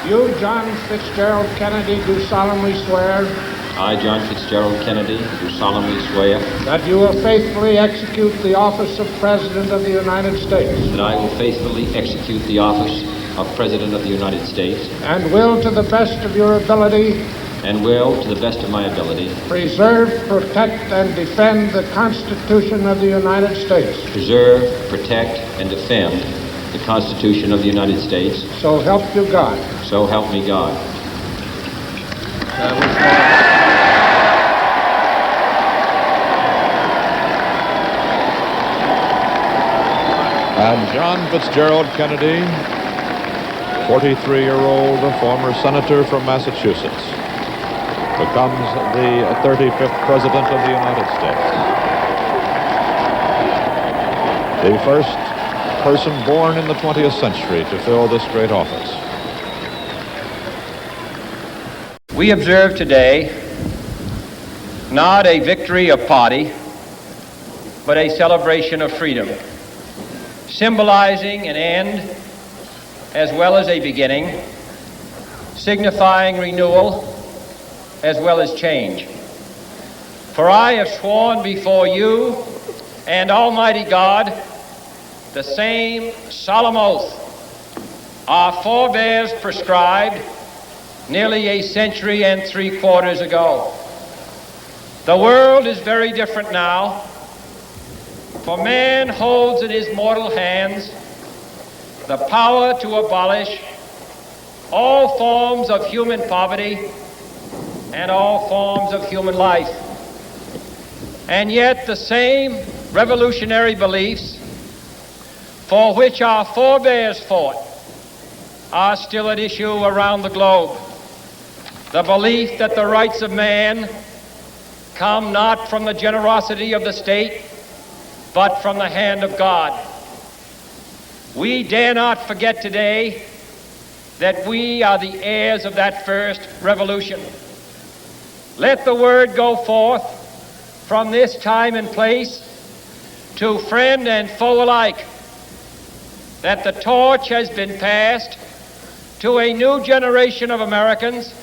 You, John Fitzgerald Kennedy, do solemnly swear I, John Fitzgerald Kennedy, do solemnly swear that you will faithfully execute the office of President of the United States that I will faithfully execute the office of President of the United States and will, to the best of your ability, and will, to the best of my ability, preserve, protect, and defend the Constitution of the United States. preserve, protect, and defend the Constitution of the United States. So help you God. So help me God. And John Fitzgerald Kennedy, 43-year-old former senator from Massachusetts, becomes the 35th President of the United States. The first person born in the 20th century to fill this great office. We observe today not a victory of party, but a celebration of freedom, symbolizing an end as well as a beginning, signifying renewal as well as change. For I have sworn before you and Almighty God the same solemn oath our forebears prescribed nearly a century and 3/4 ago. The world is very different now, for man holds in his mortal hands the power to abolish all forms of human poverty and all forms of human life. And yet the same revolutionary beliefs for which our forebears fought are still at issue around the globe. The belief that the rights of man come not from the generosity of the state, but from the hand of God. We dare not forget today that we are the heirs of that first revolution. Let the word go forth from this time and place to friend and foe alike that the torch has been passed to a new generation of Americans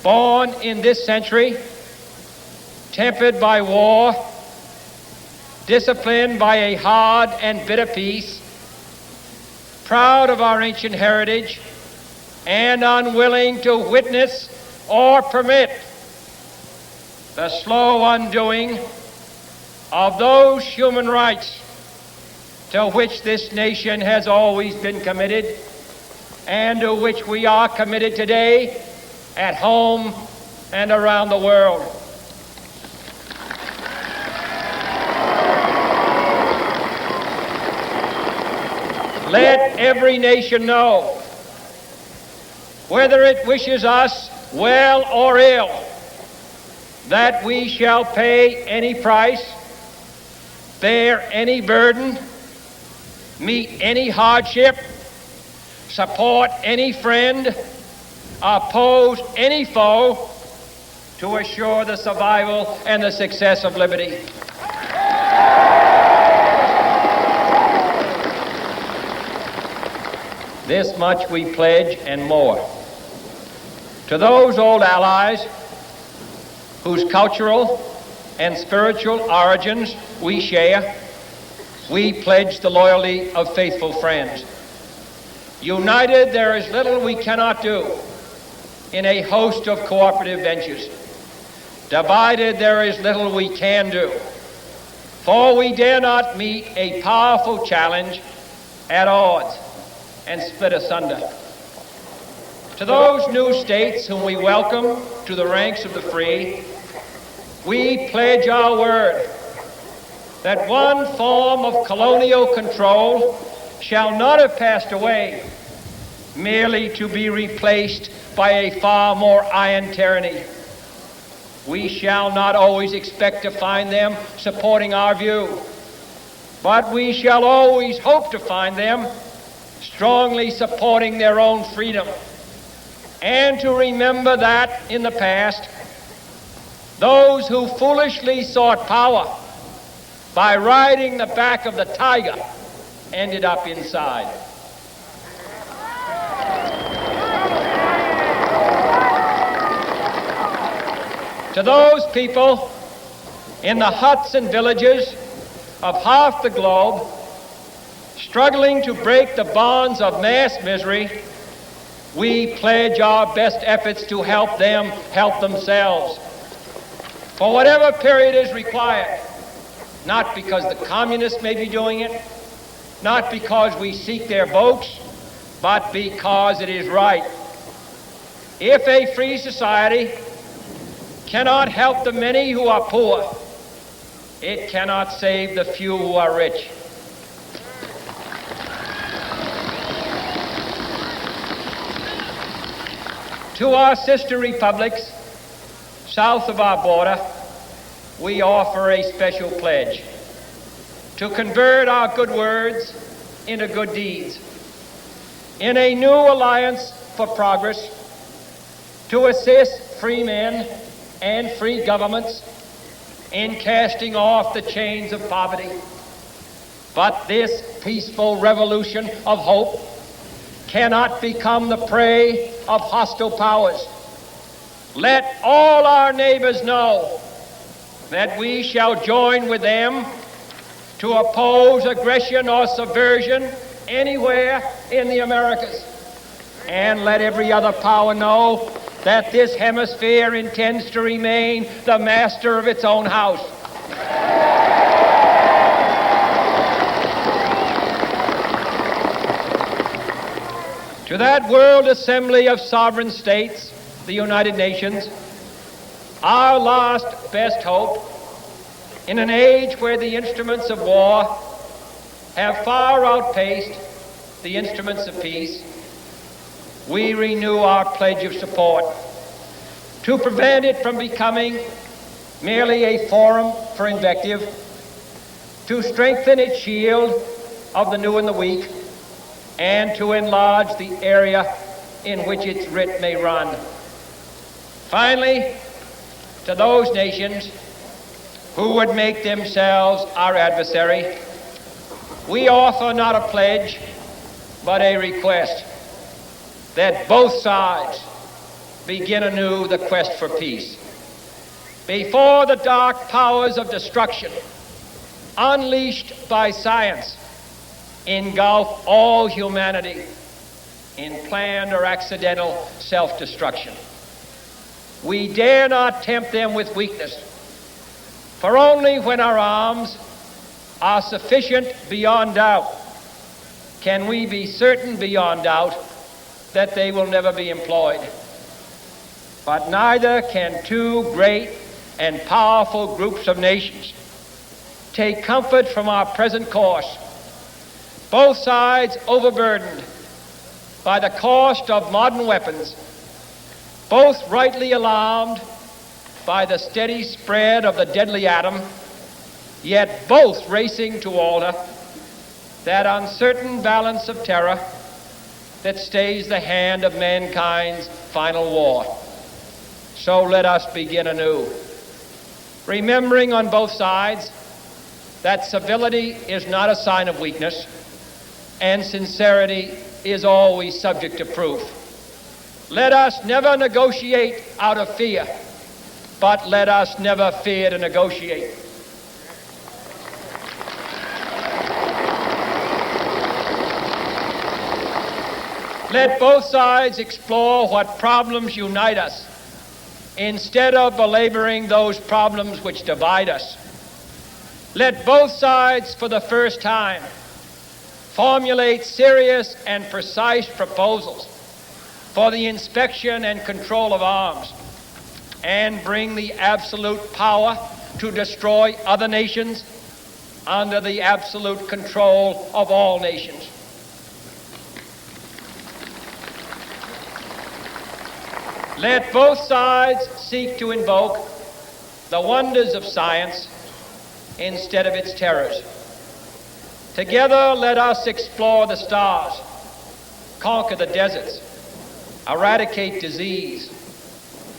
born in this century, tempered by war, disciplined by a hard and bitter peace, proud of our ancient heritage, and unwilling to witness or permit the slow undoing of those human rights to which this nation has always been committed and to which we are committed today at home and around the world. Let every nation know, whether it wishes us well or ill, that we shall pay any price, bear any burden, meet any hardship, support any friend, oppose any foe to assure the survival and the success of liberty. This much we pledge and more. To those old allies whose cultural and spiritual origins we share, we pledge the loyalty of faithful friends. United, there is little we cannot do in a host of cooperative ventures. Divided, there is little we can do, for we dare not meet a powerful challenge at odds and split asunder. To those new states whom we welcome to the ranks of the free, we pledge our word that one form of colonial control shall not have passed away, merely to be replaced by a far more iron tyranny. We shall not always expect to find them supporting our view, but we shall always hope to find them strongly supporting their own freedom, and to remember that in the past, those who foolishly sought power by riding the back of the tiger ended up inside. To those people in the huts and villages of half the globe struggling to break the bonds of mass misery, we pledge our best efforts to help them help themselves for whatever period is required, not because the communists may be doing it, not because we seek their votes, but because it is right. If a free society cannot help the many who are poor, it cannot save the few who are rich. To our sister republics south of our border, we offer a special pledge to convert our good words into good deeds, in a new alliance for progress, to assist free men and free governments in casting off the chains of poverty. But this peaceful revolution of hope cannot become the prey of hostile powers. Let all our neighbors know that we shall join with them to oppose aggression or subversion anywhere in the Americas. And let every other power know that this hemisphere intends to remain the master of its own house. To that World Assembly of Sovereign States, the United Nations, our last best hope, in an age where the instruments of war have far outpaced the instruments of peace, we renew our pledge of support to prevent it from becoming merely a forum for invective, to strengthen its shield of the new and the weak, and to enlarge the area in which its writ may run. Finally, to those nations who would make themselves our adversary, we offer not a pledge, but a request that both sides begin anew the quest for peace. Before the dark powers of destruction, unleashed by science, engulf all humanity in planned or accidental self-destruction, we dare not tempt them with weakness, for only when our arms are sufficient beyond doubt can we be certain beyond doubt that they will never be employed. But neither can two great and powerful groups of nations take comfort from our present course, both sides overburdened by the cost of modern weapons, both rightly alarmed by the steady spread of the deadly atom, yet both racing to alter that uncertain balance of terror that stays the hand of mankind's final war. So let us begin anew, remembering on both sides that civility is not a sign of weakness, and sincerity is always subject to proof. Let us never negotiate out of fear, but let us never fear to negotiate. Let both sides explore what problems unite us, instead of belaboring those problems which divide us. Let both sides, for the first time, formulate serious and precise proposals for the inspection and control of arms, and bring the absolute power to destroy other nations under the absolute control of all nations. Let both sides seek to invoke the wonders of science instead of its terrors. Together, let us explore the stars, conquer the deserts, eradicate disease,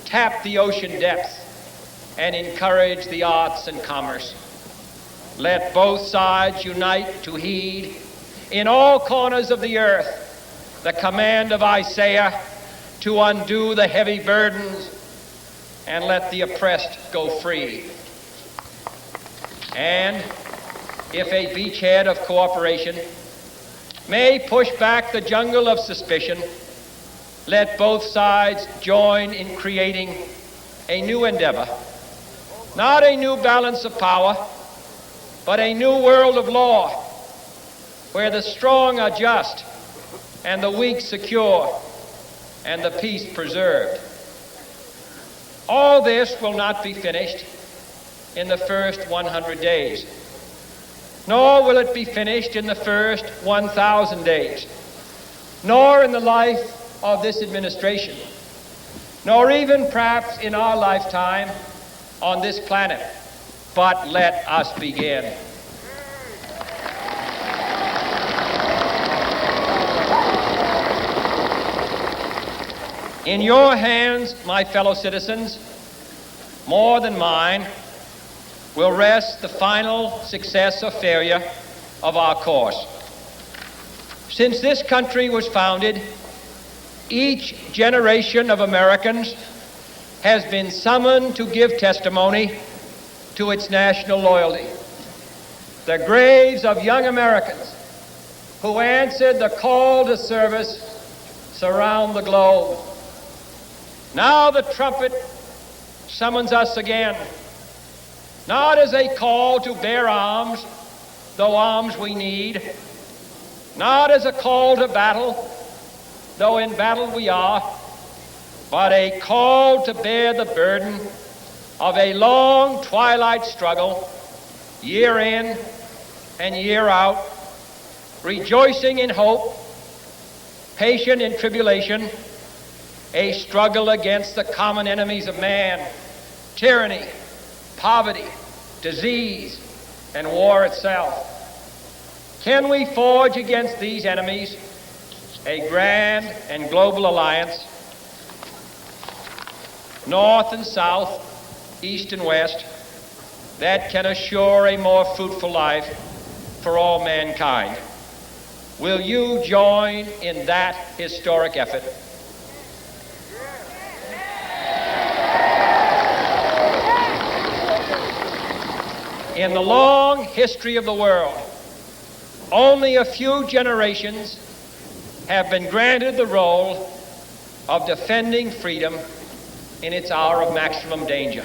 tap the ocean depths, and encourage the arts and commerce. Let both sides unite to heed in all corners of the earth the command of Isaiah to undo the heavy burdens and let the oppressed go free. And if a beachhead of cooperation may push back the jungle of suspicion, let both sides join in creating a new endeavor, not a new balance of power, but a new world of law, where the strong are just and the weak secure and the peace preserved. All this will not be finished in the first 100 days, nor will it be finished in the first 1,000 days, nor in the life of this administration, nor even perhaps in our lifetime on this planet. But let us begin. In your hands, my fellow citizens, more than mine, will rest the final success or failure of our course. Since this country was founded, each generation of Americans has been summoned to give testimony to its national loyalty. The graves of young Americans who answered the call to service surround the globe. Now the trumpet summons us again, not as a call to bear arms, though arms we need, not as a call to battle, though in battle we are, but a call to bear the burden of a long twilight struggle, year in and year out, rejoicing in hope, patient in tribulation, a struggle against the common enemies of man, tyranny, poverty, disease, and war itself. Can we forge against these enemies a grand and global alliance, north and south, east and west, that can assure a more fruitful life for all mankind? Will you join in that historic effort? In the long history of the world, only a few generations have been granted the role of defending freedom in its hour of maximum danger.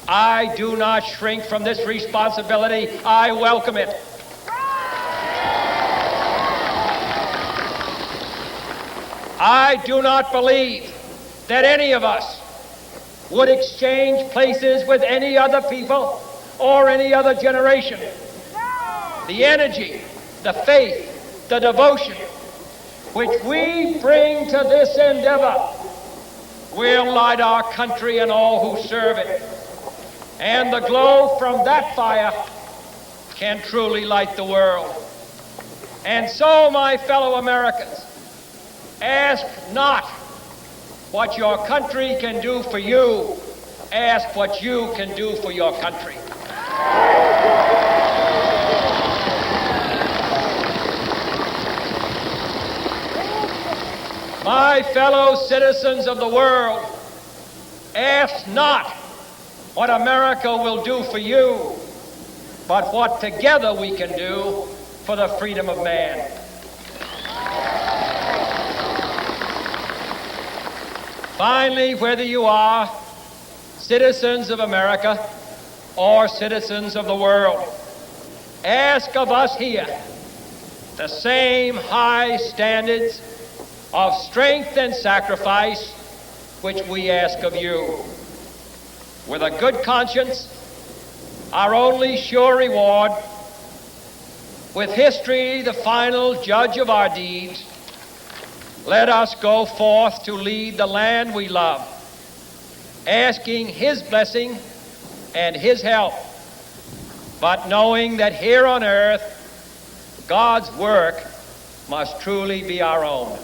I do not shrink from this responsibility. I welcome it. I do not believe that any of us would exchange places with any other people or any other generation. The energy, the faith, the devotion which we bring to this endeavor will light our country and all who serve it. And the glow from that fire can truly light the world. And so, my fellow Americans, ask not what your country can do for you, ask what you can do for your country. My fellow citizens of the world, ask not what America will do for you, but what together we can do for the freedom of man. Finally, whether you are citizens of America or citizens of the world, ask of us here the same high standards of strength and sacrifice which we ask of you. With a good conscience, our only sure reward, with history the final judge of our deeds, let us go forth to lead the land we love, asking His blessing and His help, but knowing that here on earth, God's work must truly be our own.